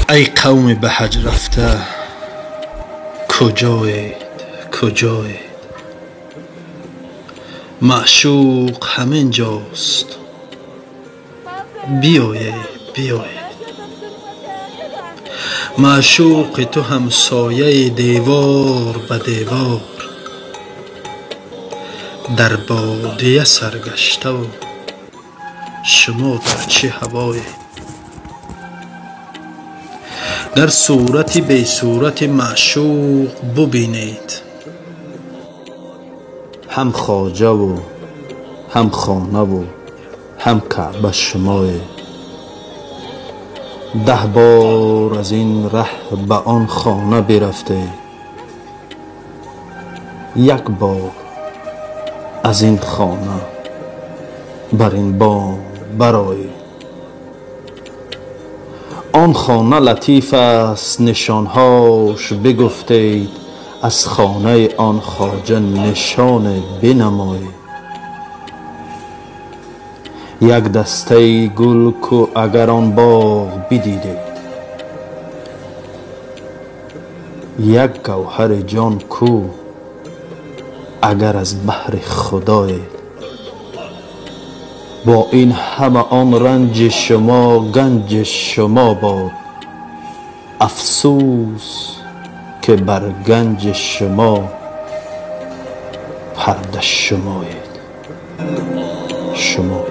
ای قوم به حج رفته کجایید کجایید؟ معشوق همین جاست بیایید بیایید. معشوق تو همسایه دیوار به دیوار، در بادیه سرگشته و شما در چه هوایید؟ در صورت بی صورت معشوق ببینید، هم خواجه و هم خانه و هم کعبه شمایید. 10 بار از این ره به آن خانه برفته، 1 بار از این خانه بر این بام برآیید. آن خانه لطیف است نشانهاش بگفتید، از خانه آن خواجه نشان بنمایید. 1 دسته گل کو اگر آن باغ بدیدید، 1 گوهر جان کو اگر از بحر خدایید. با این همه آن رنج شما گنج شما باد، افسوس که بر گنج شما پرده شمایید. شما